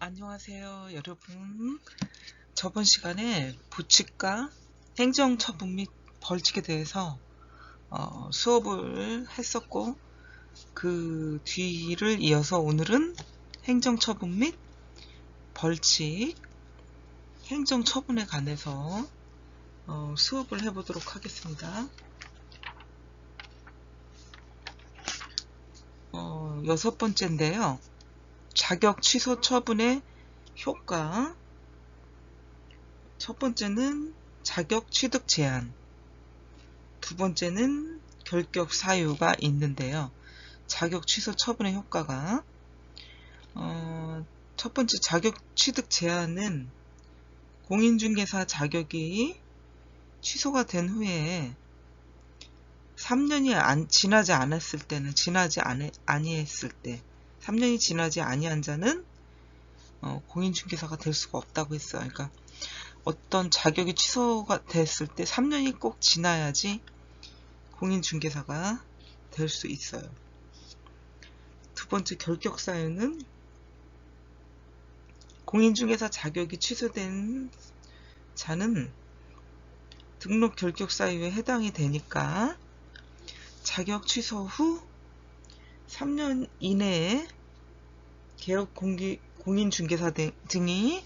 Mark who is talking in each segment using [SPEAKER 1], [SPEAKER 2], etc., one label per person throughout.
[SPEAKER 1] 안녕하세요, 여러분. 저번 시간에 부칙과 행정처분 및 벌칙에 대해서 수업을 했었고, 그 뒤를 이어서 오늘은 행정처분 및 벌칙, 행정처분에 관해서 수업을 해보도록 하겠습니다. 여섯 번째인데요. 자격 취소 처분의 효과. 첫 번째는 자격 취득 제한, 두 번째는 결격 사유가 있는데요. 자격 취소 처분의 효과가 첫 번째 자격 취득 제한은 공인중개사 자격이 취소가 된 후에 3년이 지나지 않았을 때는 아니했을 때 3년이 지나지 아니한 자는 공인중개사가 될 수가 없다고 했어요. 그러니까 어떤 자격이 취소가 됐을 때 3년이 꼭 지나야지 공인중개사가 될 수 있어요. 두 번째 결격 사유는 공인중개사 자격이 취소된 자는 등록 결격 사유에 해당이 되니까 자격 취소 후 3년 이내에 개업 공인중개사 등이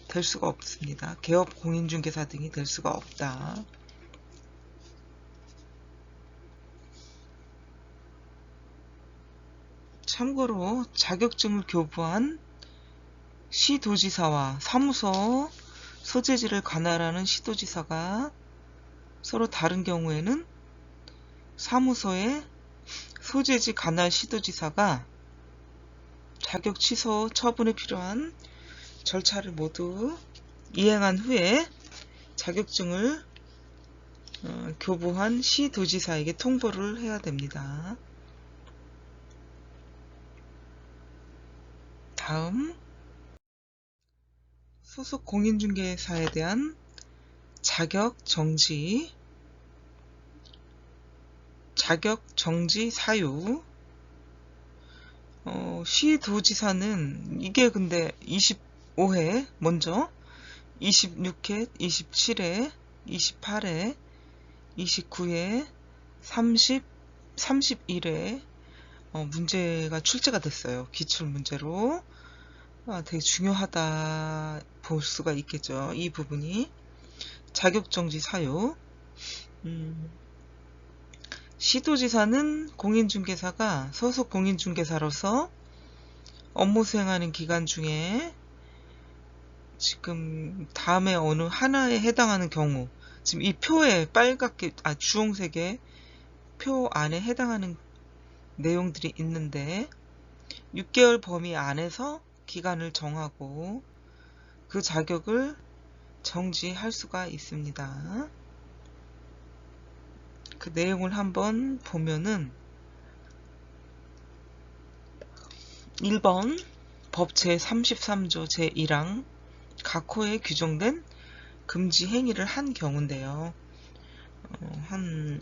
[SPEAKER 1] 될 수가 없습니다. 개업 공인중개사 등이 될 수가 없다. 참고로 자격증을 교부한 시도지사와 사무소 소재지를 관할하는 시도지사가 서로 다른 경우에는 사무소의 소재지 관할 시도지사가 자격 취소 처분에 필요한 절차를 모두 이행한 후에 자격증을 교부한 시도지사에게 통보를 해야 됩니다. 다음, 소속 공인중개사에 대한 자격 정지 사유. 시도지사는 이게 근데 25회 먼저 26회, 27회, 28회, 29회, 30, 31회 문제가 출제가 됐어요. 기출문제로. 되게 중요하다 볼 수가 있겠죠. 이 부분이 자격정지 사유. 시도지사는 공인중개사가 소속 공인중개사로서 업무 수행하는 기간 중에 지금 다음에 어느 하나에 해당하는 경우, 지금 이 표에 빨갛게 주홍색의 표 안에 해당하는 내용들이 있는데 6개월 범위 안에서 기간을 정하고 그 자격을 정지할 수가 있습니다. 그 내용을 한번 보면은 1번 법 제33조 제1항 각호에 규정된 금지 행위를 한 경우인데요. 한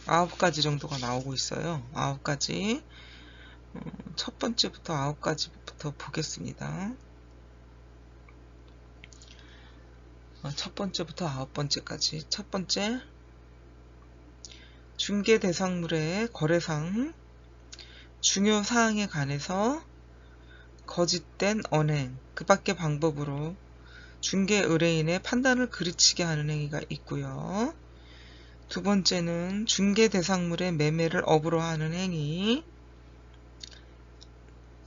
[SPEAKER 1] 9가지 정도가 나오고 있어요. 9가지. 첫 번째부터 9가지부터 보겠습니다. 첫 번째부터 9번째까지. 첫 번째, 중개 대상물의 거래상 중요 사항에 관해서 거짓된 언행, 그 밖의 방법으로 중개 의뢰인의 판단을 그르치게 하는 행위가 있고요. 두 번째는 중개 대상물의 매매를 업으로 하는 행위.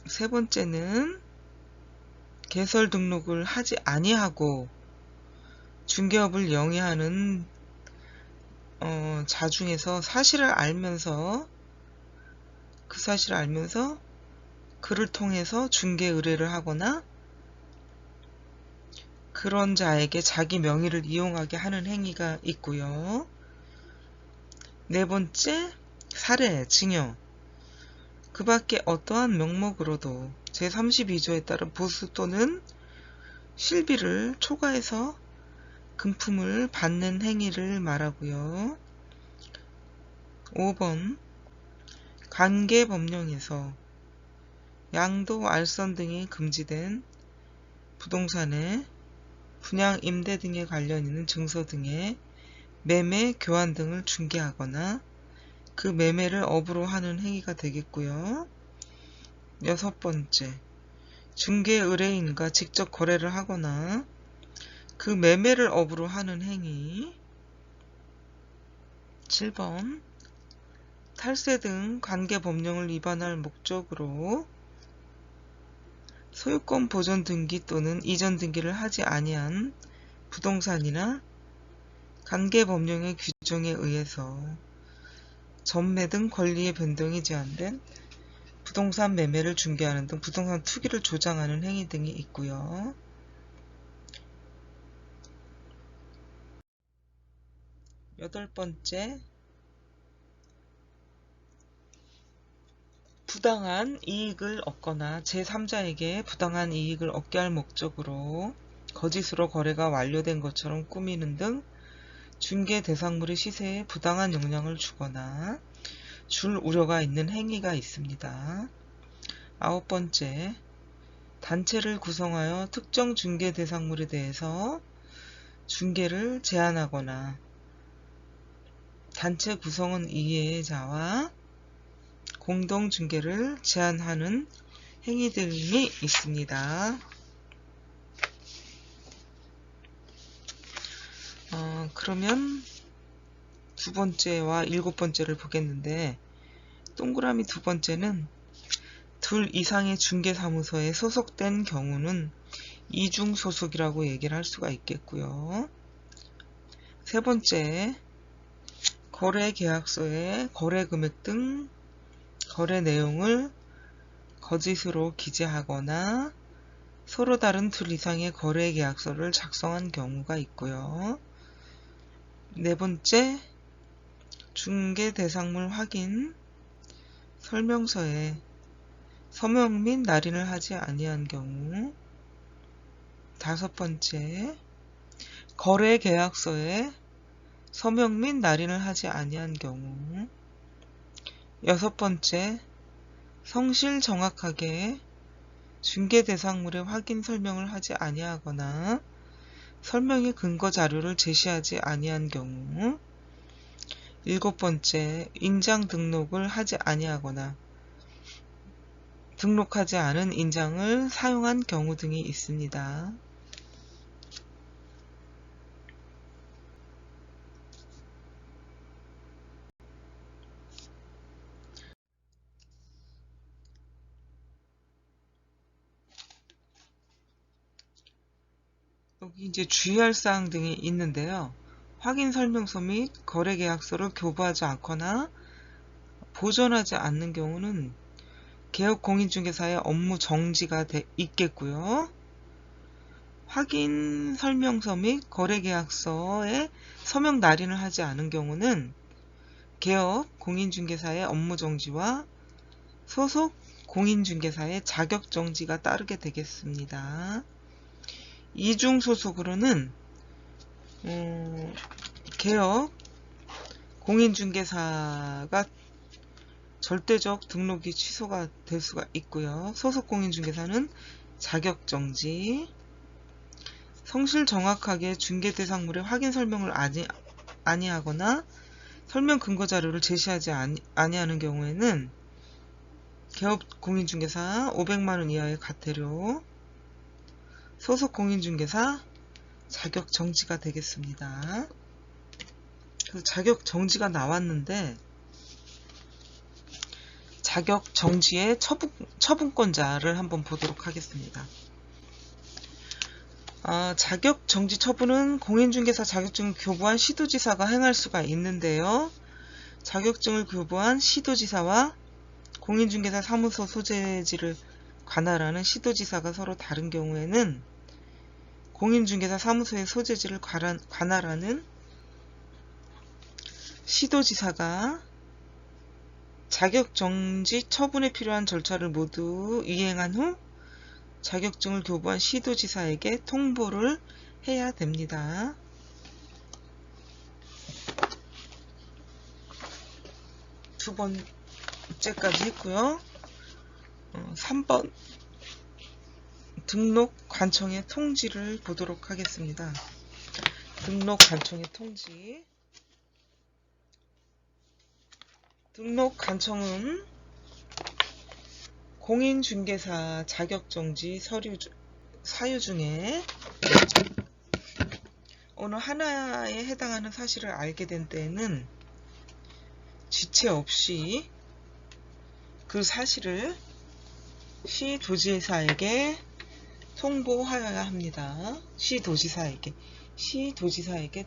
[SPEAKER 1] 세 번째는 개설 등록을 하지 아니하고 중개업을 영위하는 자 중에서 그 사실을 알면서 그를 통해서 중개 의뢰를 하거나 그런 자에게 자기 명의를 이용하게 하는 행위가 있고요. 네 번째, 살해, 징역. 그 밖에 어떠한 명목으로도 제32조에 따른 보수 또는 실비를 초과해서 금품을 받는 행위를 말하고요. 5번, 관계법령에서 양도, 알선 등이 금지된 부동산의 분양, 임대 등에 관련 있는 증서 등의 매매, 교환 등을 중개하거나 그 매매를 업으로 하는 행위가 되겠고요. 6번째, 중개 의뢰인과 직접 거래를 하거나 그 매매를 업으로 하는 행위. 7번, 탈세 등 관계 법령을 위반할 목적으로 소유권 보존 등기 또는 이전 등기를 하지 아니한 부동산이나 관계 법령의 규정에 의해서 전매 등 권리의 변동이 제한된 부동산 매매를 중개하는 등 부동산 투기를 조장하는 행위 등이 있고요. 8번째, 부당한 이익을 얻거나 제3자에게 부당한 이익을 얻게 할 목적으로 거짓으로 거래가 완료된 것처럼 꾸미는 등 중개 대상물의 시세에 부당한 영향을 주거나 줄 우려가 있는 행위가 있습니다. 9번째, 단체를 구성하여 특정 중개 대상물에 대해서 중개를 제한하거나 단체 구성원 이해자와 공동 중개를 제한하는 행위 등이 있습니다. 그러면 2번째와 7번째를 보겠는데, 동그라미 2번째는 둘 이상의 중개사무소에 소속된 경우는 이중 소속이라고 얘기를 할 수가 있겠고요. 3번째, 거래 계약서에 거래 금액 등 거래 내용을 거짓으로 기재하거나 서로 다른 둘 이상의 거래 계약서를 작성한 경우가 있고요. 4번째, 중개 대상물 확인 설명서에 서명 및 날인을 하지 아니한 경우. 5번째, 거래 계약서에 서명 및 날인을 하지 아니한 경우. 6번째, 성실 정확하게 중개 대상물의 확인 설명을 하지 아니하거나 설명의 근거 자료를 제시하지 아니한 경우. 7번째, 인장 등록을 하지 아니하거나 등록하지 않은 인장을 사용한 경우 등이 있습니다. 여기 이제 주의할 사항 등이 있는데요. 확인 설명서 및 거래 계약서를 교부하지 않거나 보존하지 않는 경우는 개업 공인중개사의 업무 정지가 있겠고요. 확인 설명서 및 거래 계약서에 서명 날인을 하지 않은 경우는 개업 공인중개사의 업무 정지와 소속 공인중개사의 자격 정지가 따르게 되겠습니다. 이중 소속으로는 개업 공인중개사가 절대적 등록이 취소가 될 수가 있고요. 소속 공인중개사는 자격정지, 성실 정확하게 중개 대상물의 확인 설명을 아니하거나 설명 근거 자료를 제시하지 아니하는 경우에는 개업 공인중개사 500만원 이하의 과태료, 소속 공인중개사 자격정지가 되겠습니다. 그래서 자격정지가 나왔는데 자격정지의 처분권자를 한번 보도록 하겠습니다. 자격정지 처분은 공인중개사 자격증을 교부한 시도지사가 행할 수가 있는데요. 자격증을 교부한 시도지사와 공인중개사 사무소 소재지를 관할하는 시도지사가 서로 다른 경우에는 공인중개사 사무소의 소재지를 관할하는 시도지사가 자격정지 처분에 필요한 절차를 모두 이행한 후 자격증을 교부한 시도지사에게 통보를 해야 됩니다. 두 번째까지 했고요. 3번 등록 관청의 통지를 보도록 하겠습니다. 등록 관청의 통지. 등록 관청은 공인중개사 자격정지 사유 중에 어느 하나에 해당하는 사실을 알게 된 때에는 지체 없이 그 사실을 시도지사에게 통보하여야 합니다. 시도지사에게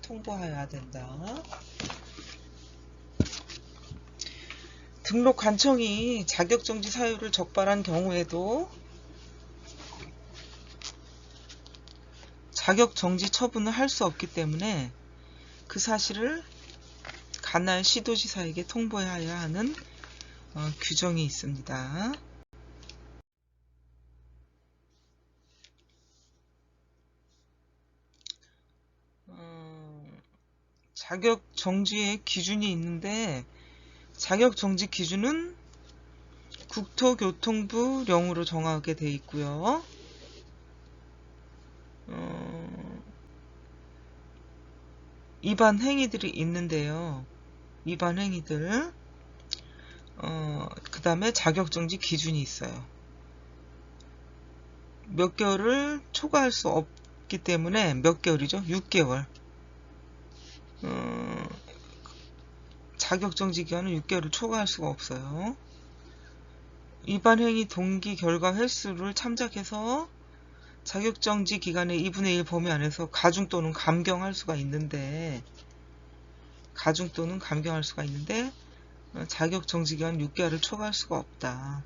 [SPEAKER 1] 통보하여야 된다. 등록 관청이 자격정지 사유를 적발한 경우에도 자격정지 처분을 할 수 없기 때문에 그 사실을 관할 시도지사에게 통보해야 하는 규정이 있습니다. 자격정지의 기준이 있는데 자격정지 기준은 국토교통부령으로 정하게 되어 있고요. 위반 행위들이 있는데요. 위반 행위들. 그 다음에 자격정지 기준이 있어요. 몇 개월을 초과할 수 없기 때문에 몇 개월이죠? 6개월. 자격정지 기간은 6개월을 초과할 수가 없어요. 위반행위 동기 결과 횟수를 참작해서 자격정지 기간의 2분의 1 범위 안에서 가중 또는 감경할 수가 있는데 자격정지 기간 6개월을 초과할 수가 없다.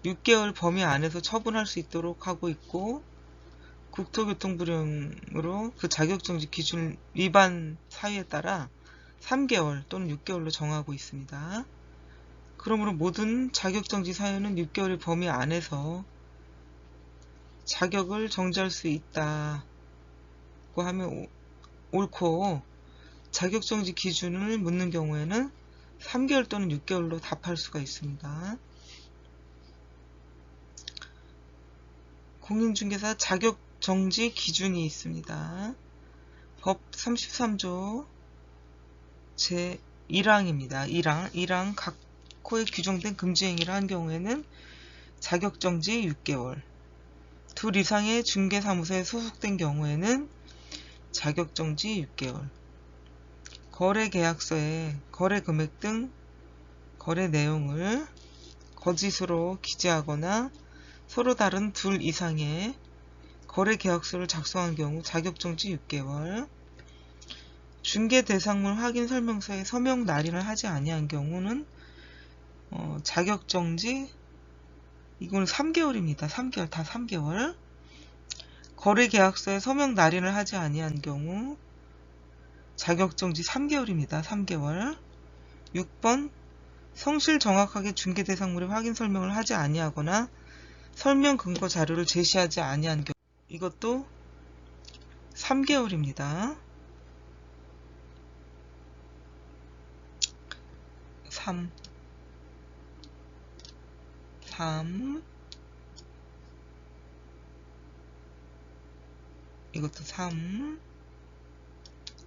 [SPEAKER 1] 6개월 범위 안에서 처분할 수 있도록 하고 있고 국토교통부령으로 그 자격정지 기준 위반 사유에 따라 3개월 또는 6개월로 정하고 있습니다. 그러므로 모든 자격정지 사유는 6개월의 범위 안에서 자격을 정지할 수 있다고 하면 옳고 자격정지 기준을 묻는 경우에는 3개월 또는 6개월로 답할 수가 있습니다. 공인중개사 자격정지 기준이 있습니다. 법 33조 제1항입니다. 1항 각 호에 규정된 금지행위를 한 경우에는 자격정지 6개월, 둘 이상의 중개사무소에 소속된 경우에는 자격정지 6개월, 거래계약서에 거래금액 등 거래 내용을 거짓으로 기재하거나 서로 다른 둘 이상의 거래계약서를 작성한 경우 자격정지 6개월, 중개대상물 확인 설명서에 서명 날인을 하지 아니한 경우는 자격정지 이거는 3개월입니다. 3개월 다 3개월. 거래계약서에 서명 날인을 하지 아니한 경우 자격정지 3개월입니다. 3개월. 6번 성실 정확하게 중개대상물의 확인 설명을 하지 아니하거나 설명 근거 자료를 제시하지 아니한 경우 이것도 3개월입니다. 3 이것도 3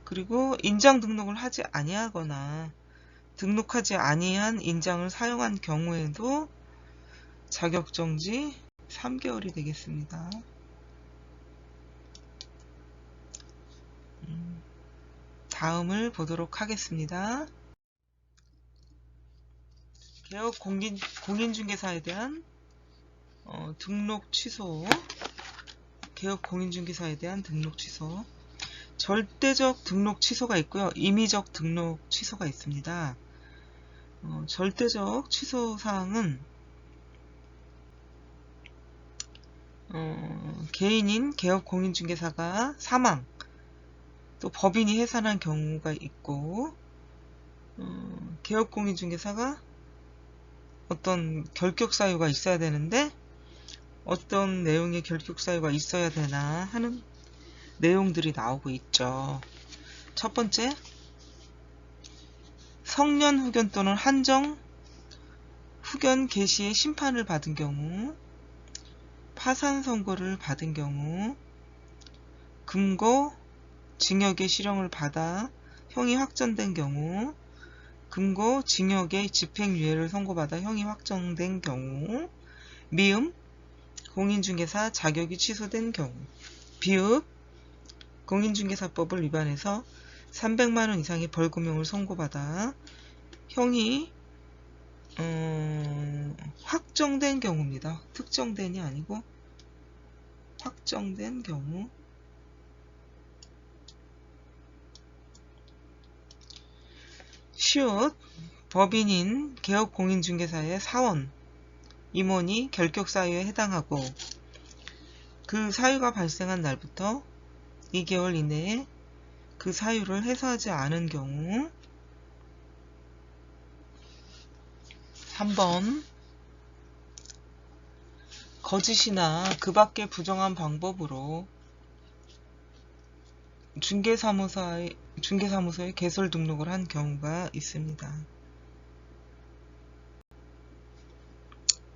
[SPEAKER 1] 그리고 인장 등록을 하지 아니하거나 등록하지 아니한 인장을 사용한 경우에도 자격정지 3개월이 되겠습니다. 다음을 보도록 하겠습니다. 개업 공인중개사에 대한 등록 취소. 개업 공인중개사에 대한 등록 취소. 절대적 등록 취소가 있고요. 임의적 등록 취소가 있습니다. 절대적 취소 사항은 개인인 개업 공인중개사가 사망, 또 법인이 해산한 경우가 있고 개업 공인중개사가 어떤 결격사유가 있어야 되는데 어떤 내용의 결격사유가 있어야 되나 하는 내용들이 나오고 있죠. 첫 번째, 성년 후견 또는 한정 후견 개시의 심판을 받은 경우, 파산 선고를 받은 경우, 금고 징역의 실형을 받아 형이 확정된 경우, 금고 징역의 집행유예를 선고받아 형이 확정된 경우, 미음 공인중개사 자격이 취소된 경우, 비읍 공인중개사법을 위반해서 300만원 이상의 벌금형을 선고받아 형이 확정된 경우입니다. 특정된이 아니고 확정된 경우. 시옷 법인인 개업공인중개사의 사원, 임원이 결격 사유에 해당하고 그 사유가 발생한 날부터 2개월 이내에 그 사유를 해소하지 않은 경우. 3번 거짓이나 그 밖의 부정한 방법으로 중개사무소에 개설 등록을 한 경우가 있습니다.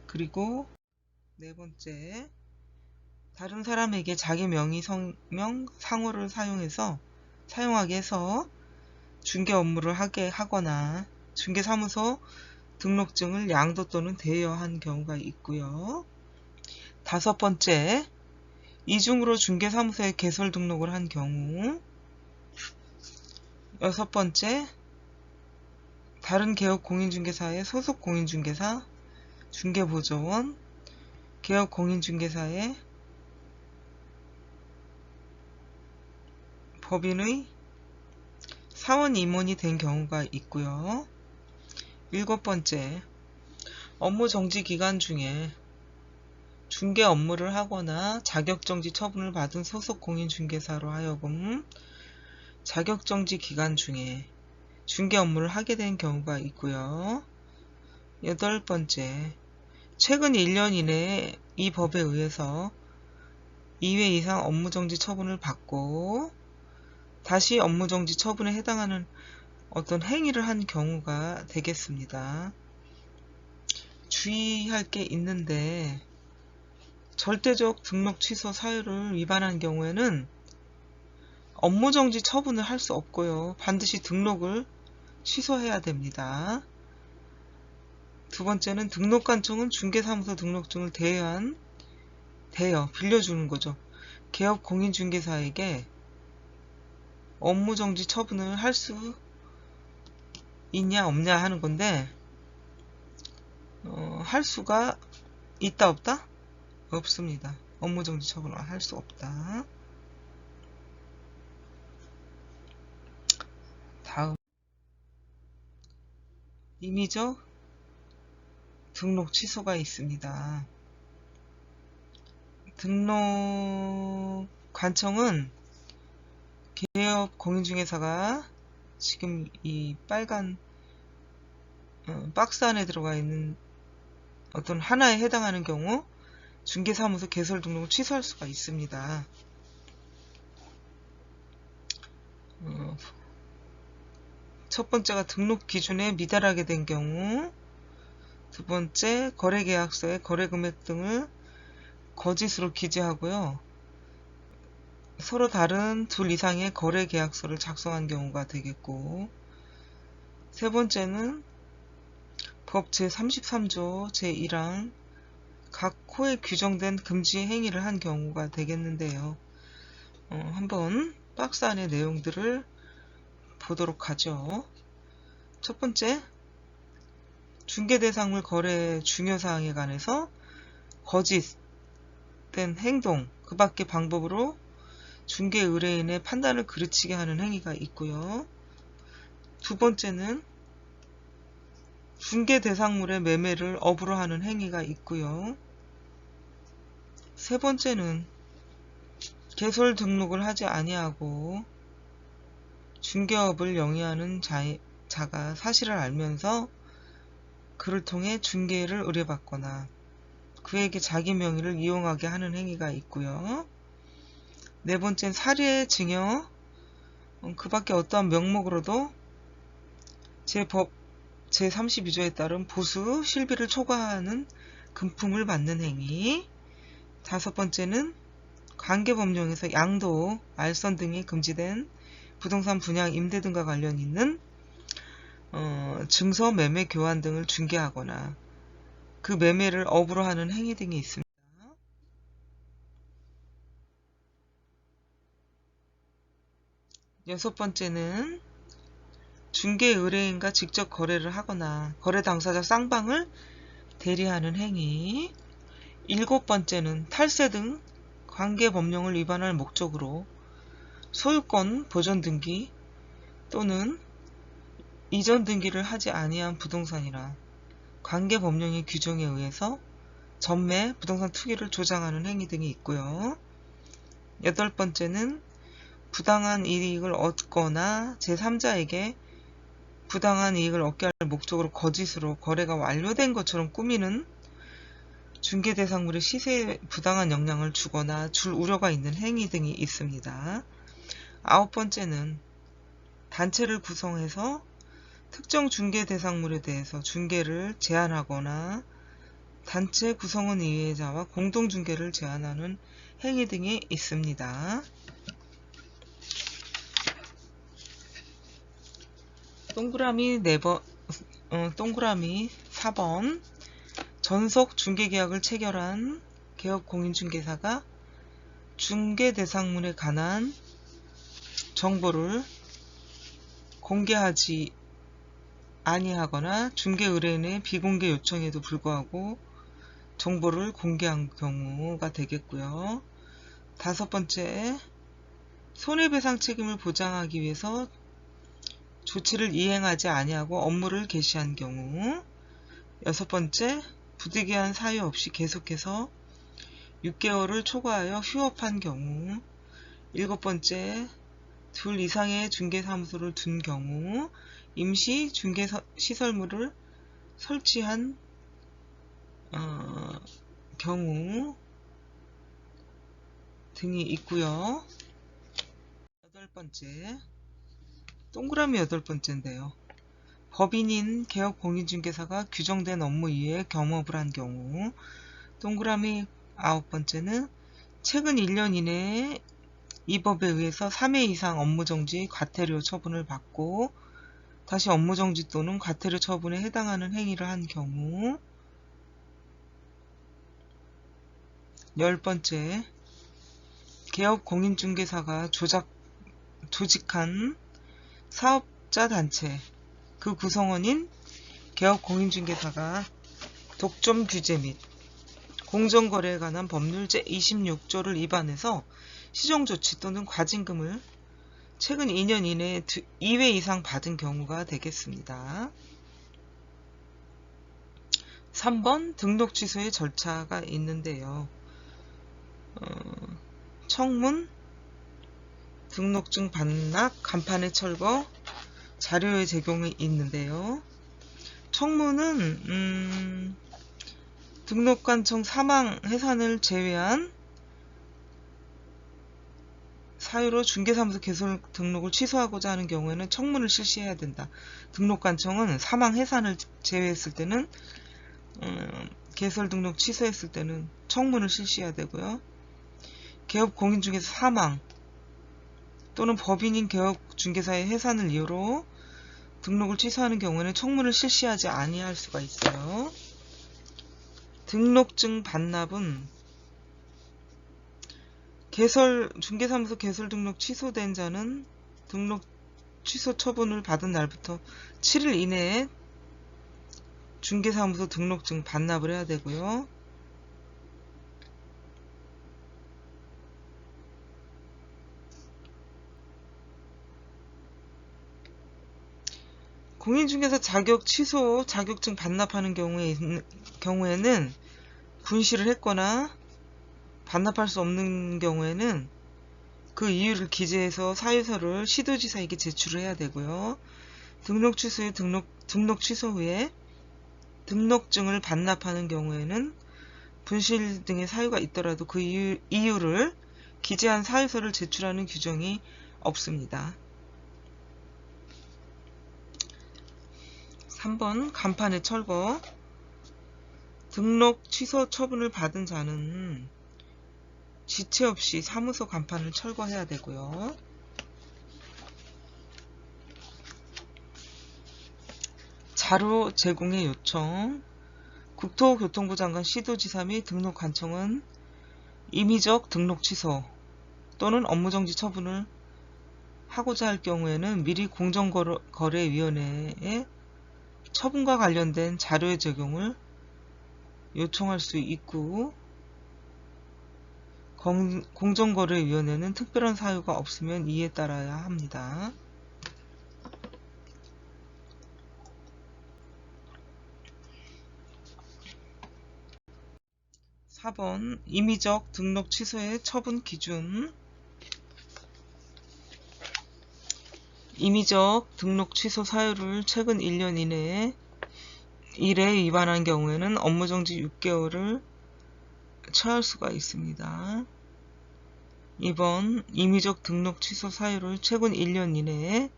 [SPEAKER 1] 그리고 네 번째, 다른 사람에게 자기 명의 성명 상호를 사용하게 해서 중개 업무를 하게 하거나 중개사무소 등록증을 양도 또는 대여한 경우가 있고요. 5번째, 이중으로 중개사무소에 개설 등록을 한 경우. 6번째, 다른 개업 공인중개사의 소속 공인중개사, 중개보조원, 개업 공인중개사의 법인의 사원 임원이 된 경우가 있고요. 7번째, 업무 정지 기간 중에 중개 업무를 하거나 자격정지 처분을 받은 소속 공인중개사로 하여금 자격정지 기간 중에 중개 업무를 하게 된 경우가 있고요. 8번째, 최근 1년 이내에 이 법에 의해서 2회 이상 업무정지 처분을 받고 다시 업무정지 처분에 해당하는 어떤 행위를 한 경우가 되겠습니다. 주의할 게 있는데, 절대적 등록 취소 사유를 위반한 경우에는 업무정지 처분을 할 수 없고요. 반드시 등록을 취소해야 됩니다. 두 번째는 등록관청은 중개사무소 등록증을 빌려주는 거죠. 개업 공인중개사에게 업무정지 처분을 할 수 있냐 없냐 하는 건데, 할 수가 있다 없다? 없습니다. 업무정지 처분을 할 수 없다. 다음, 임의적 등록 취소가 있습니다. 등록 관청은 개업 공인중개사가 지금 이 빨간 박스 안에 들어가 있는 어떤 하나에 해당하는 경우 중개사무소 개설 등록을 취소할 수가 있습니다. 첫 번째가 등록 기준에 미달하게 된 경우, 두 번째, 거래계약서에 거래금액 등을 거짓으로 기재하고요. 서로 다른 둘 이상의 거래계약서를 작성한 경우가 되겠고, 세 번째는 법 제33조 제1항 각 호에 규정된 금지 행위를 한 경우가 되겠는데요. 한번 박스 안의 내용들을 보도록 하죠. 첫 번째, 중개대상물 거래 중요사항에 관해서 거짓된 행동, 그 밖의 방법으로 중개 의뢰인의 판단을 그르치게 하는 행위가 있고요. 두 번째는 중개대상물의 매매를 업으로 하는 행위가 있고요. 세 번째는 개설 등록을 하지 아니하고 중개업을 영위하는 자가 사실을 알면서 그를 통해 중개를 의뢰받거나 그에게 자기 명의를 이용하게 하는 행위가 있고요. 네 번째는 사례, 증여, 그 밖에 어떠한 명목으로도 제 제32조에 따른 보수, 실비를 초과하는 금품을 받는 행위. 5번째는 관계법령에서 양도, 알선 등이 금지된 부동산 분양, 임대 등과 관련 있는 증서, 매매, 교환 등을 중개하거나 그 매매를 업으로 하는 행위 등이 있습니다. 6번째는 중개 의뢰인과 직접 거래를 하거나 거래 당사자 쌍방을 대리하는 행위. 7번째는 탈세 등 관계법령을 위반할 목적으로 소유권 보존 등기 또는 이전 등기를 하지 아니한 부동산이나 관계법령의 규정에 의해서 전매, 부동산 투기를 조장하는 행위 등이 있고요. 8번째는 부당한 이익을 얻거나 제3자에게 부당한 이익을 얻게 할 목적으로 거짓으로 거래가 완료된 것처럼 꾸미는 중개대상물의 시세에 부당한 영향을 주거나 줄 우려가 있는 행위 등이 있습니다. 9번째는 단체를 구성해서 특정 중개대상물에 대해서 중개를 제한하거나 단체 구성원 이해자와 공동중개를 제한하는 행위 등이 있습니다. 동그라미 4번 전속 중개계약을 체결한 개업공인중개사가 중개대상물에 관한 정보를 공개하지 아니하거나 중개 의뢰인의 비공개 요청에도 불구하고 정보를 공개한 경우가 되겠고요. 5번째, 손해배상 책임을 보장하기 위해서 조치를 이행하지 아니하고 업무를 개시한 경우. 6번째, 부득이한 사유 없이 계속해서 6개월을 초과하여 휴업한 경우. 7번째, 둘 이상의 중개사무소를 둔 경우, 임시 중개시설물을 설치한 경우 등이 있고요. 8번째, 동그라미 8번째인데요. 법인인 개업공인중개사가 규정된 업무 이외에 겸업을 한 경우. 동그라미 9번째는 최근 1년 이내에 이 법에 의해서 3회 이상 업무정지, 과태료 처분을 받고 다시 업무정지 또는 과태료 처분에 해당하는 행위를 한 경우. 10번째, 개업공인중개사가 조직한 사업자 단체, 그 구성원인 개업공인중개사가 독점 규제 및 공정거래에 관한 법률 제26조를 위반해서 시정조치 또는 과징금을 최근 2년 이내에 2회 이상 받은 경우가 되겠습니다. 3번 등록 취소의 절차가 있는데요. 청문, 등록증 반납, 간판의 철거, 자료의 제공이 있는데요. 청문은 등록관청 사망, 해산을 제외한 사유로 중개사무소 개설 등록을 취소하고자 하는 경우에는 청문을 실시해야 된다. 등록관청은 사망, 해산을 제외했을 때는 개설 등록 취소했을 때는 청문을 실시해야 되고요. 개업공인중개사 사망 또는 법인인 개업중개사의 해산을 이유로 등록을 취소하는 경우에는 청문을 실시하지 아니할 수가 있어요. 등록증 반납은 중개사무소 개설 등록 취소된 자는 등록 취소 처분을 받은 날부터 7일 이내에 중개사무소 등록증 반납을 해야 되고요. 공인중개사 자격 취소, 자격증 반납하는 경우에는 분실을 했거나 반납할 수 없는 경우에는 그 이유를 기재해서 사유서를 시도지사에게 제출을 해야 되고요. 등록 취소 후에 등록증을 반납하는 경우에는 분실 등의 사유가 있더라도 그 이유를 기재한 사유서를 제출하는 규정이 없습니다. 3번 간판의 철거. 등록 취소 처분을 받은 자는 지체 없이 사무소 간판을 철거해야 되고요. 자료 제공의 요청. 국토교통부 장관, 시도지사 및 등록관청은 임의적 등록 취소 또는 업무정지 처분을 하고자 할 경우에는 미리 공정거래위원회에 처분과 관련된 자료의 제공을 요청할 수 있고, 공정거래위원회는 특별한 사유가 없으면 이에 따라야 합니다. (4번) 임의적 등록 취소의 처분 기준. 임의적 등록 취소 사유를 최근 1년 이내에 1회 위반한 경우에는 업무정지 6개월을 처할 수가 있습니다. 2번 임의적 등록 취소 사유를 최근 1년 이내에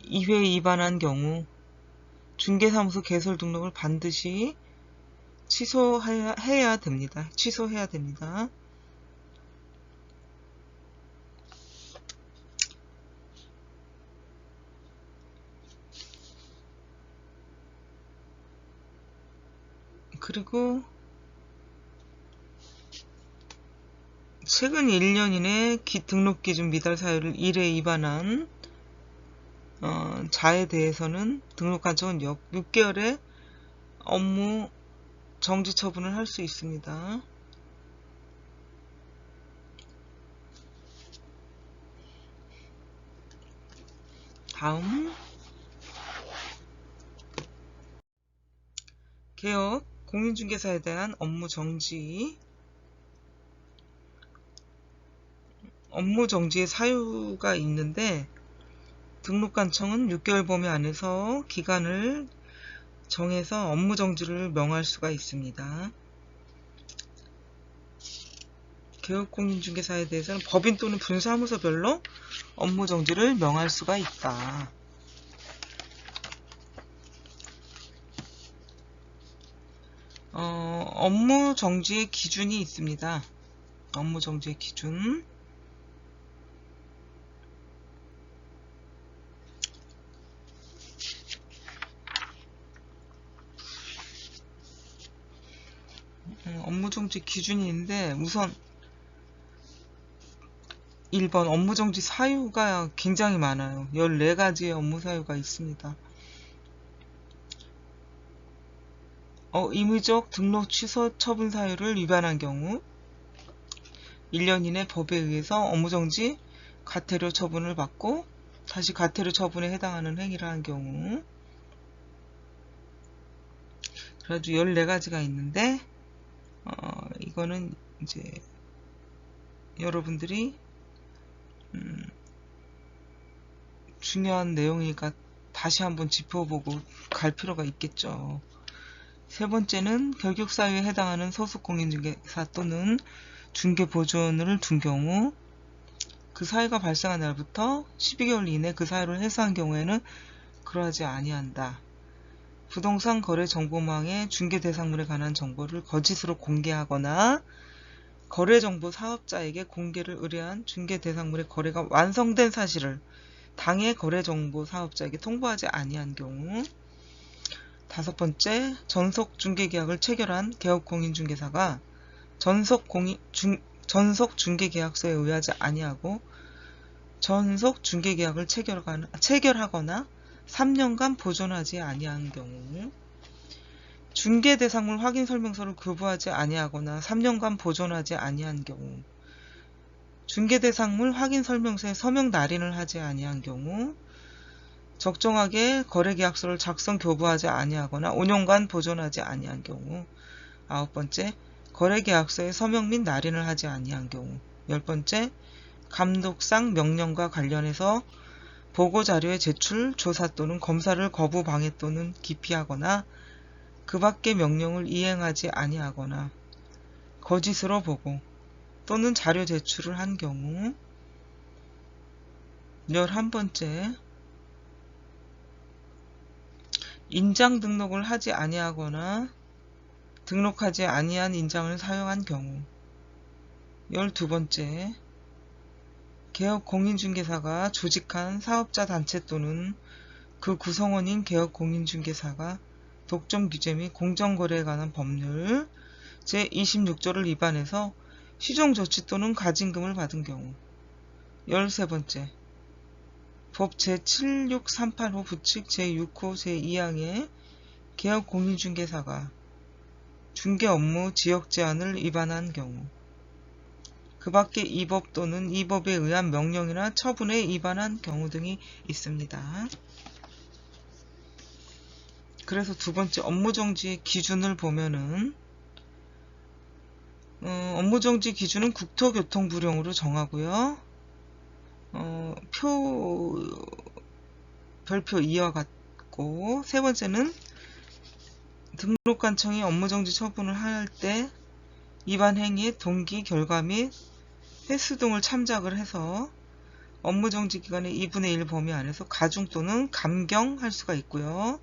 [SPEAKER 1] 2회 위반한 경우 중개사무소 개설 등록을 반드시 취소해야 됩니다. 그리고 최근 1년 이내 등록 기준 미달 사유를 1회 위반한 자에 대해서는 등록관청은 6개월의 업무 정지 처분을 할 수 있습니다. 다음 개업 공인중개사에 대한 업무 정지. 업무 정지의 사유가 있는데 등록관청은 6개월 범위 안에서 기간을 정해서 업무 정지를 명할 수가 있습니다. 개업 공인중개사에 대해서는 법인 또는 분사무소별로 업무 정지를 명할 수가 있다. 업무 정지의 기준이 있습니다. 업무 정지의 기준. 업무 정지 기준이 있는데 우선 1번 업무 정지 사유가 굉장히 많아요. 14가지의 업무 사유가 있습니다. 임의적 등록 취소 처분 사유를 위반한 경우 1년 이내 법에 의해서 업무정지 과태료 처분을 받고 다시 과태료 처분에 해당하는 행위를 한 경우. 그래가지고 14가지가 있는데 이거는 이제 여러분들이 중요한 내용이니까 다시 한번 짚어보고 갈 필요가 있겠죠. 세 번째는 결격 사유에 해당하는 소속 공인중개사 또는 중개보조원을 둔 경우 그 사유가 발생한 날부터 12개월 이내 그 사유를 해소한 경우에는 그러하지 아니한다. 부동산 거래 정보망에 중개 대상물에 관한 정보를 거짓으로 공개하거나 거래 정보 사업자에게 공개를 의뢰한 중개 대상물의 거래가 완성된 사실을 당해 거래 정보 사업자에게 통보하지 아니한 경우. 5번째, 전속 중개계약을 체결한 개업공인중개사가 전속 중개계약서에 의하지 아니하고 전속 중개계약을 체결하거나 3년간 보존하지 아니한 경우. 중개대상물 확인설명서를 교부하지 아니하거나 3년간 보존하지 아니한 경우. 중개대상물 확인설명서에 서명 날인을 하지 아니한 경우. 적정하게 거래계약서를 작성 교부하지 아니하거나 5년간 보존하지 아니한 경우. 9번째, 거래계약서에 서명 및 날인을 하지 아니한 경우. 10번째, 감독상 명령과 관련해서 보고자료의 제출, 조사 또는 검사를 거부, 방해 또는 기피하거나 그 밖의 명령을 이행하지 아니하거나 거짓으로 보고 또는 자료 제출을 한 경우. 11번째, 인장 등록을 하지 아니하거나 등록하지 아니한 인장을 사용한 경우. 12번째, 개업 공인중개사가 조직한 사업자 단체 또는 그 구성원인 개업 공인중개사가 독점 규제 및 공정거래에 관한 법률 제26조를 위반해서 시종조치 또는 가징금을 받은 경우. 13번째, 법 제7638호 부칙 제6호 제2항의 개업 공인중개사가 중개 업무 지역 제한을 위반한 경우. 그 밖에 이 법 또는 이 법에 의한 명령이나 처분에 위반한 경우 등이 있습니다. 그래서 두 번째 업무정지 기준을 보면은 업무정지 기준은 국토교통부령으로 정하고요. 별표 2와 같고, 세 번째는 등록관청이 업무정지 처분을 할 때 위반 행위의 동기, 결과 및 횟수 등을 참작을 해서 업무정지 기간의 2분의 1 범위 안에서 가중 또는 감경할 수가 있고요.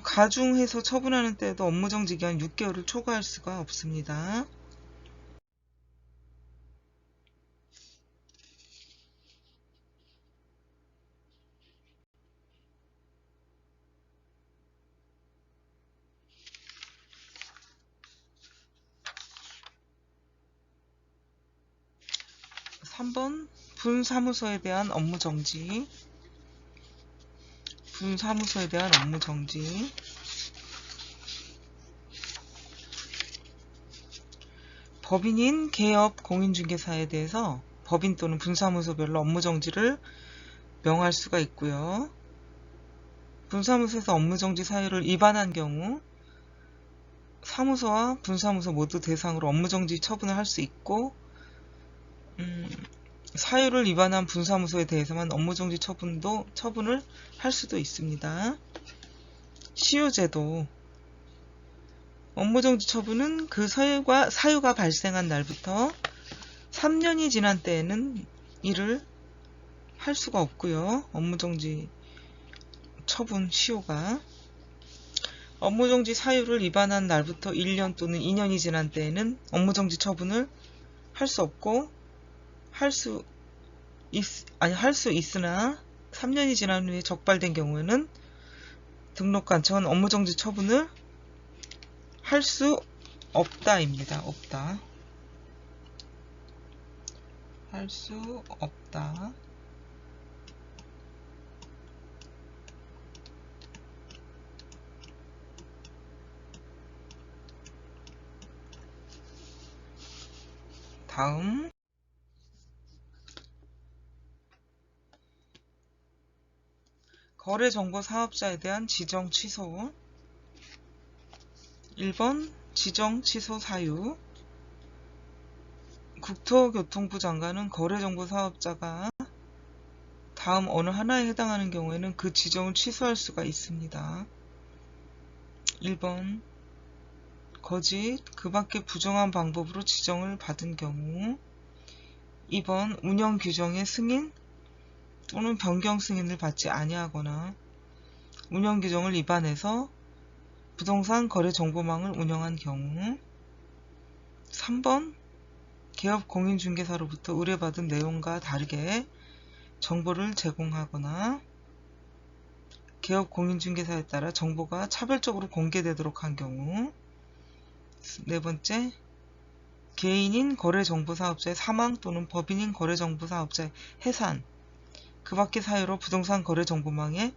[SPEAKER 1] 가중해서 처분하는 때에도 업무정지 기간 6개월을 초과할 수가 없습니다. (3번) 분사무소에 대한 업무정지. 분사무소에 대한 업무정지. 법인인 개업 공인중개사에 대해서 법인 또는 분사무소별로 업무정지를 명할 수가 있고요. 분사무소에서 업무정지 사유를 위반한 경우 사무소와 분사무소 모두 대상으로 업무정지 처분을 할 수 있고, 사유를 위반한 분사무소에 대해서만 업무정지 처분을 할 수도 있습니다. 시효제도. 업무정지 처분은 그 사유가 발생한 날부터 3년이 지난 때에는 이를 할 수가 없고요. 업무정지 처분 시효가. 업무정지 사유를 위반한 날부터 1년 또는 2년이 지난 때에는 업무정지 처분을 할 수 없고, 할 수 있으나 3년이 지난 후에 적발된 경우에는 등록관청은 업무정지 처분을 할 수 없다입니다. 없다. 할 수 없다. 다음, 거래정보 사업자에 대한 지정 취소. 1번 지정 취소 사유. 국토교통부 장관은 거래정보 사업자가 다음 어느 하나에 해당하는 경우에는 그 지정을 취소할 수가 있습니다. 1번 거짓, 그 밖에 부정한 방법으로 지정을 받은 경우. 2번 운영 규정의 승인 또는 변경 승인을 받지 아니하거나 운영 규정을 위반해서 부동산 거래 정보망을 운영한 경우. 3번 개업 공인중개사로부터 의뢰받은 내용과 다르게 정보를 제공하거나 개업 공인중개사에 따라 정보가 차별적으로 공개되도록 한 경우. 4번째, 개인인 거래정보사업자의 사망 또는 법인인 거래정보사업자의 해산, 그 밖의 사유로 부동산 거래정보망의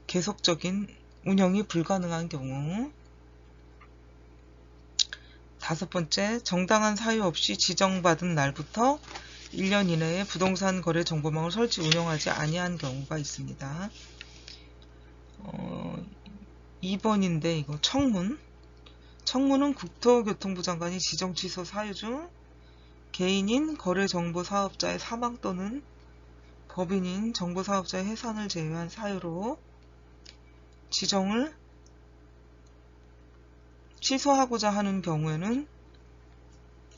[SPEAKER 1] 계속적인 운영이 불가능한 경우. 5번째, 정당한 사유 없이 지정받은 날부터 1년 이내에 부동산 거래 정보망을 설치 운영하지 아니한 경우가 있습니다. 2번인데 이거 청문. 청문은 국토교통부 장관이 지정 취소 사유 중 개인인 거래정보사업자의 사망 또는 법인인 정보사업자의 해산을 제외한 사유로 지정을 취소하고자 하는 경우에는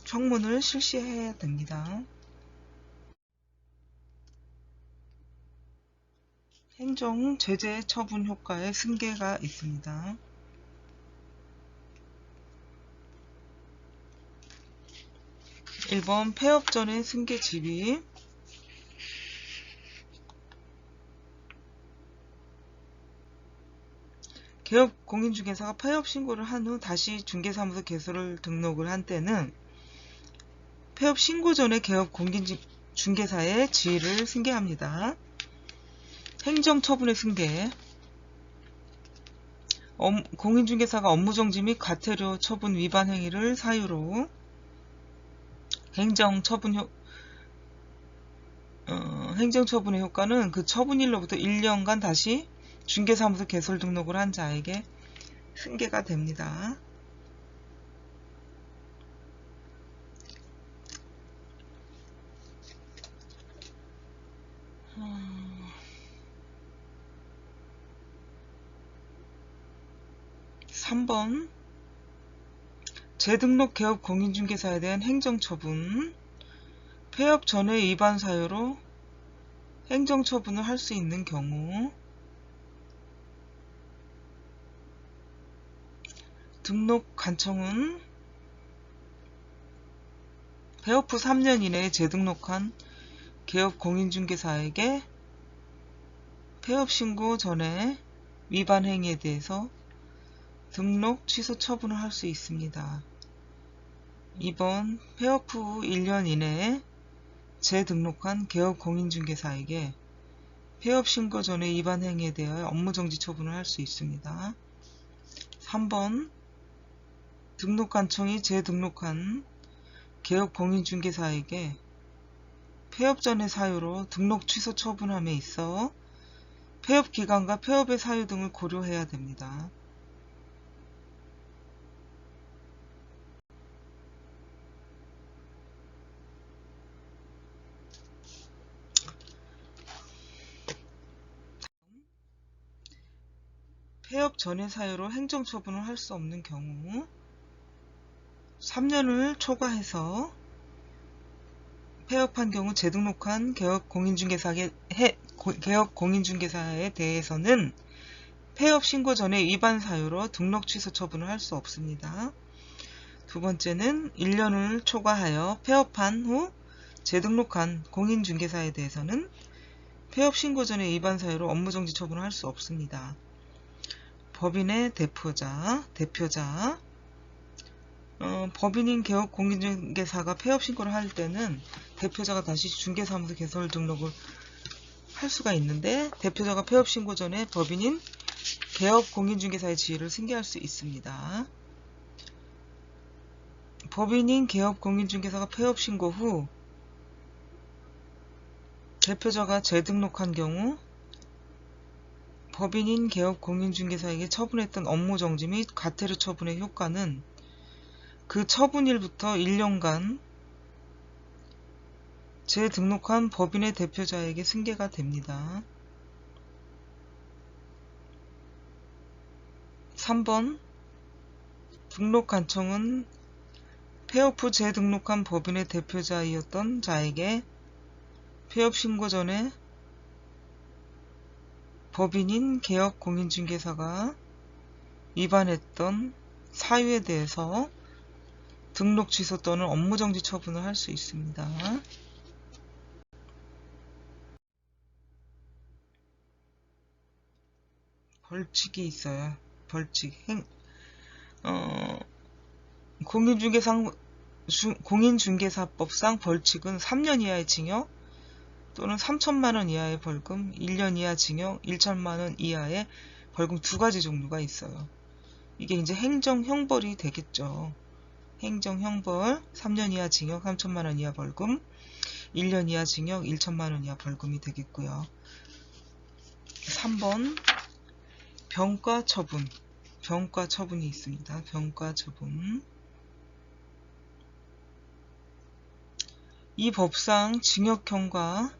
[SPEAKER 1] 청문을 실시해야 됩니다. 행정 제재 처분 효과의 승계가 있습니다. 1번 폐업 전의 승계 지위. 개업 공인중개사가 폐업 신고를 한 후 다시 중개사무소 개소를 등록을 한 때는 폐업 신고 전에 개업 공인중개사의 지위를 승계합니다. 행정처분의 승계. 공인중개사가 업무정지 및 과태료 처분 위반 행위를 사유로 행정처분의 효과는 그 처분일로부터 1년간 다시 중개사무소 개설 등록을 한 자에게 승계가 됩니다. (3번) 재등록 개업 공인중개사에 대한 행정처분. 폐업 전의 위반 사유로 행정처분을 할 수 있는 경우. 등록 간청은 폐업 후 3년 이내에 재등록한 개업 공인중개사에게 폐업 신고 전에 위반 행위에 대해서 등록 취소 처분을 할 수 있습니다. 2번 폐업 후 1년 이내에 재등록한 개업 공인중개사에게 폐업 신고 전에 위반 행위에 대하여 업무정지 처분을 할 수 있습니다. 3번 등록 간청이 재등록한 개업 공인중개사에게 폐업 전의 사유로 등록 취소 처분함에 있어 폐업 기간과 폐업의 사유 등을 고려해야 됩니다. 폐업 전의 사유로 행정처분을 할 수 없는 경우. 3년을 초과해서 폐업한 경우 재등록한 개업 공인중개사에 대해서는 폐업 신고 전에 위반 사유로 등록 취소 처분을 할 수 없습니다. 두 번째는 1년을 초과하여 폐업한 후 재등록한 공인중개사에 대해서는 폐업 신고 전에 위반 사유로 업무정지 처분을 할 수 없습니다. 법인의 대표자. 법인인 개업 공인중개사가 폐업 신고를 할 때는 대표자가 다시 중개사무소 개설 등록을 할 수가 있는데, 대표자가 폐업 신고 전에 법인인 개업 공인중개사의 지위를 승계할 수 있습니다. 법인인 개업 공인중개사가 폐업 신고 후 대표자가 재등록한 경우 법인인 개업 공인중개사에게 처분했던 업무정지 및 과태료 처분의 효과는 그 처분일부터 1년간 재등록한 법인의 대표자에게 승계가 됩니다. 3번 등록 간청은 폐업 후 재등록한 법인의 대표자이었던 자에게 폐업 신고 전에 법인인 개업 공인중개사가 위반했던 사유에 대해서 등록 취소 또는 업무정지 처분을 할 수 있습니다. 벌칙이 있어요. 벌칙. 공인중개사법상 벌칙은 3년 이하의 징역 또는 3천만원 이하의 벌금, 1년 이하 징역, 1천만원 이하의 벌금 두 가지 종류가 있어요. 이게 이제 행정형벌이 되겠죠. 행정형벌, 3년 이하 징역, 3천만원 이하 벌금, 1년 이하 징역, 1천만원 이하 벌금이 되겠고요. 3번 병가처분. 병가처분이 있습니다. 병가처분. 이 법상 징역형과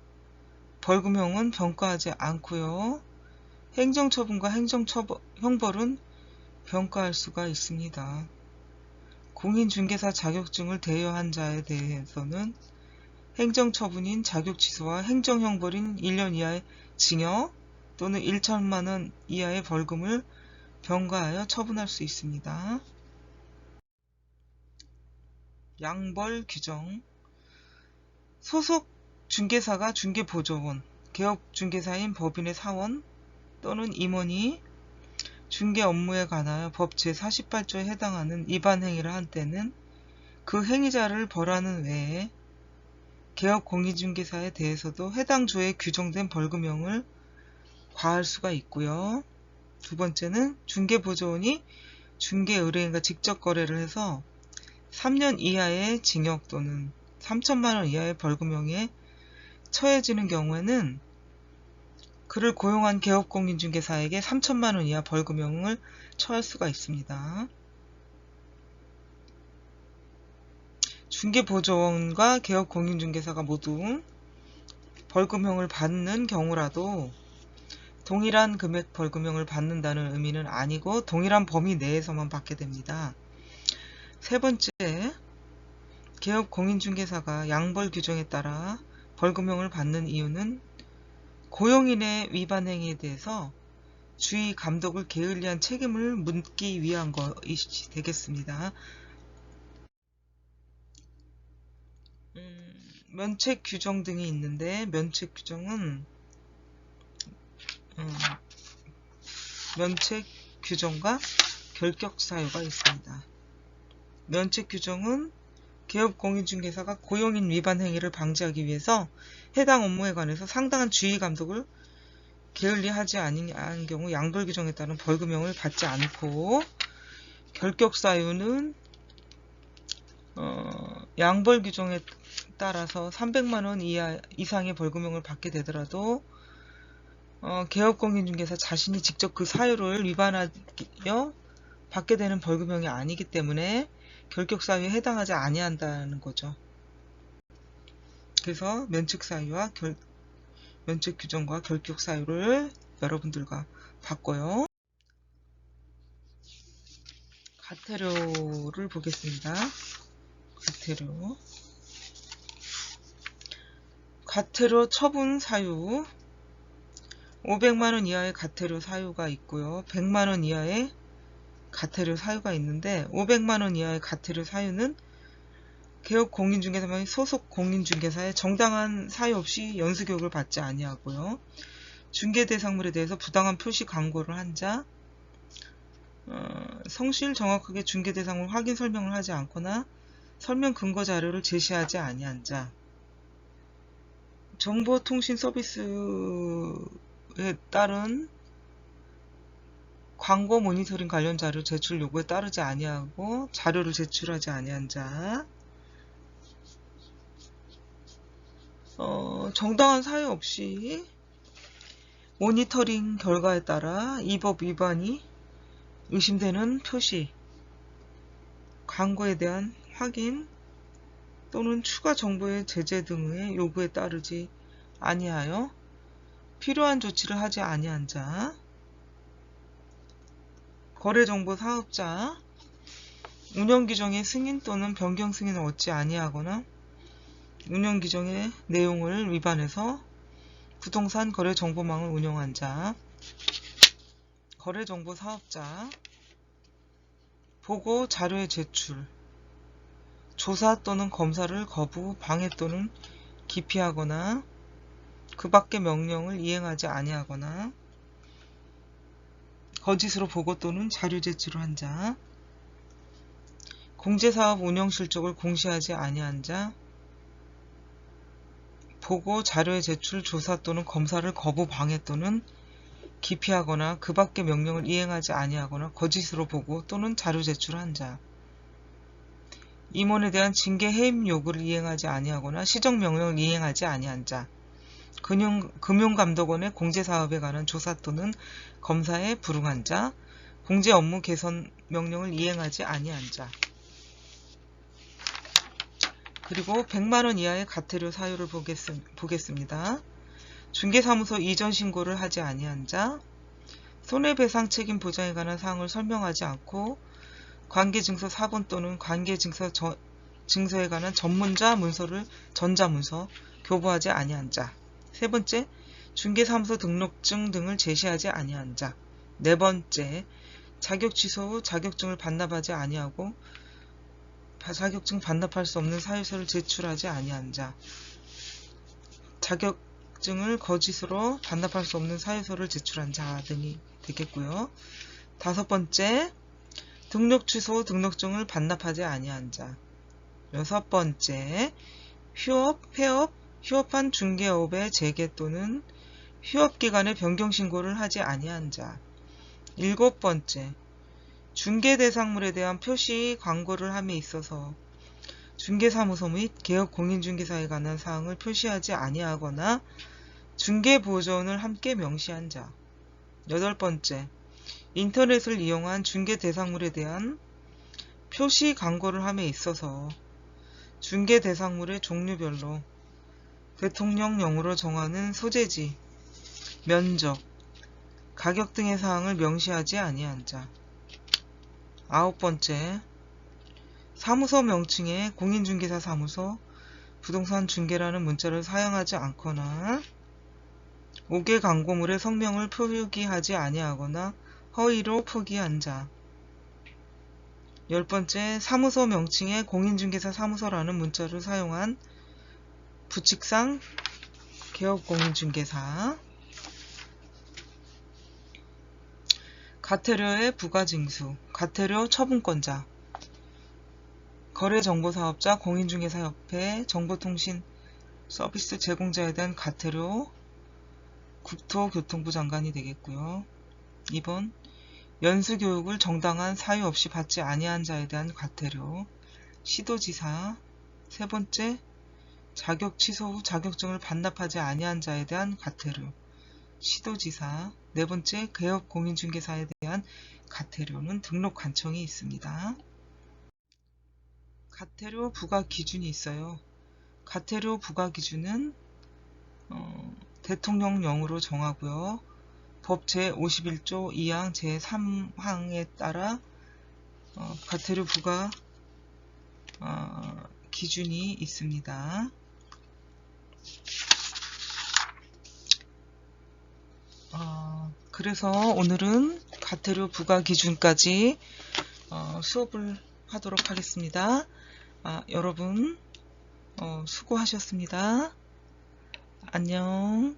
[SPEAKER 1] 벌금형은 병가하지 않고요. 행정처분과 행정형벌은 병가할 수가 있습니다. 공인중개사 자격증을 대여한 자에 대해서는 행정처분인 자격취소와 행정형벌인 1년 이하의 징역 또는 1천만원 이하의 벌금을 병가하여 처분할 수 있습니다. 양벌 규정. 소속 중개사가 중개보조원, 개업중개사인 법인의 사원 또는 임원이 중개 업무에 관하여 법 제48조에 해당하는 위반 행위를 한 때는 그 행위자를 벌하는 외에 개업공인중개사에 대해서도 해당 조에 규정된 벌금형을 과할 수가 있고요. 두 번째는 중개보조원이 중개의뢰인과 직접 거래를 해서 3년 이하의 징역 또는 3천만원 이하의 벌금형에 처해지는 경우에는 그를 고용한 개업공인중개사에게 3천만원 이하 벌금형을 처할 수가 있습니다. 중개보조원과 개업공인중개사가 모두 벌금형을 받는 경우라도 동일한 금액 벌금형을 받는다는 의미는 아니고 동일한 범위 내에서만 받게 됩니다. 세 번째, 개업공인중개사가 양벌 규정에 따라 벌금형을 받는 이유는 고용인의 위반 행위에 대해서 주의 감독을 게을리한 책임을 묻기 위한 것이 되겠습니다. 면책 규정 등이 있는데 면책 규정은 면책 규정과 결격 사유가 있습니다. 면책 규정은 개업공인중개사가 고용인 위반 행위를 방지하기 위해서 해당 업무에 관해서 상당한 주의 감독을 게을리하지 않은 경우 양벌 규정에 따른 벌금형을 받지 않고, 결격 사유는 양벌 규정에 따라서 300만원 이상의 벌금형을 받게 되더라도 개업공인중개사 자신이 직접 그 사유를 위반하여 받게 되는 벌금형이 아니기 때문에 결격 사유에 해당하지 아니한다는 거죠. 그래서 면책 사유와 면책 규정과 결격 사유를 여러분들과 바꿔요. 가태료를 보겠습니다. 가태료 처분 사유. 500만원 이하의 가태료 사유가 있고요. 100만원 이하의 가태료 사유가 있는데, 500만원 이하의 가태료 사유는 개업공인중개사만이 소속 공인중개사에 정당한 사유 없이 연수교육을 받지 아니하고요. 중개대상물에 대해서 부당한 표시 광고를 한 자, 성실 정확하게 중개대상물 확인 설명을 하지 않거나 설명 근거 자료를 제시하지 아니한 자, 정보통신 서비스에 따른 광고 모니터링 관련 자료 제출 요구에 따르지 아니하고 자료를 제출하지 아니한 자, 정당한 사유 없이 모니터링 결과에 따라 이 법 위반이 의심되는 표시, 광고에 대한 확인 또는 추가 정보의 제재 등의 요구에 따르지 아니하여 필요한 조치를 하지 아니한 자, 거래정보 사업자, 운영규정의 승인 또는 변경 승인을 얻지 아니하거나 운영규정의 내용을 위반해서 부동산 거래정보망을 운영한 자, 거래정보 사업자, 보고 자료의 제출, 조사 또는 검사를 거부, 방해 또는 기피하거나 그 밖의 명령을 이행하지 아니하거나 거짓으로 보고 또는 자료 제출을 한 자, 공제사업 운영 실적을 공시하지 아니한 자, 보고 자료의 제출, 조사 또는 검사를 거부, 방해 또는 기피하거나 그 밖의 명령을 이행하지 아니하거나 거짓으로 보고 또는 자료 제출한 자, 임원에 대한 징계 해임 요구를 이행하지 아니하거나 시정 명령을 이행하지 아니한 자, 금융감독원의 공제사업에 관한 조사 또는 검사에 불응한 자, 공제 업무 개선 명령을 이행하지 아니한 자, 그리고 100만원 이하의 가태료 사유를 보겠습니다. 중개사무소 이전 신고를 하지 아니한 자, 손해배상 책임 보장에 관한 사항을 설명하지 않고 관계증서 사본 또는 관계증서에 관한 전문자 문서를 전자문서 교부하지 아니한 자. 세 번째, 중개사무소 등록증 등을 제시하지 아니한 자. 네 번째, 자격 취소 후 자격증을 반납하지 아니하고 자격증 반납할 수 없는 사유서를 제출하지 아니한 자. 자격증을 거짓으로 반납할 수 없는 사유서를 제출한 자 등이 되겠고요. 다섯 번째, 등록 취소 후 등록증을 반납하지 아니한 자. 여섯 번째, 휴업, 폐업, 휴업한 중개업의 재개 또는 휴업기간의 변경 신고를 하지 아니한 자. 일곱 번째, 중개 대상물에 대한 표시 광고를 함에 있어서 중개사무소 및 개업 공인중개사에 관한 사항을 표시하지 아니하거나 중개보조원을 함께 명시한 자. 여덟 번째, 인터넷을 이용한 중개 대상물에 대한 표시 광고를 함에 있어서 중개 대상물의 종류별로 대통령령으로 정하는 소재지, 면적, 가격 등의 사항을 명시하지 아니한 자. 아홉 번째, 사무소 명칭에 공인중개사 사무소, 부동산 중개라는 문자를 사용하지 않거나 5개 광고물의 성명을 표기하지 아니하거나 허위로 표기한 자. 열 번째, 사무소 명칭에 공인중개사 사무소라는 문자를 사용한 부칙상 개업공인중개사. 가태료의 부가징수, 가태료 처분권자, 거래정보사업자, 공인중개사협회, 정보통신 서비스 제공자에 대한 가태료, 국토교통부 장관이 되겠고요. 2번, 연수교육을 정당한 사유 없이 받지 아니한 자에 대한 가태료, 시도지사. 세 번째, 자격 취소 후 자격증을 반납하지 아니한 자에 대한 가태료, 시도지사. 네 번째, 개업 공인중개사에 대한 가태료는 등록관청이 있습니다. 가태료 부과 기준이 있어요. 가태료 부과 기준은 대통령령으로 정하고요. 법 제51조 2항 제3항에 따라 가태료 부과 기준이 있습니다. 그래서 오늘은 가태료 부과 기준까지 수업을 하도록 하겠습니다. 여러분 수고하셨습니다. 안녕.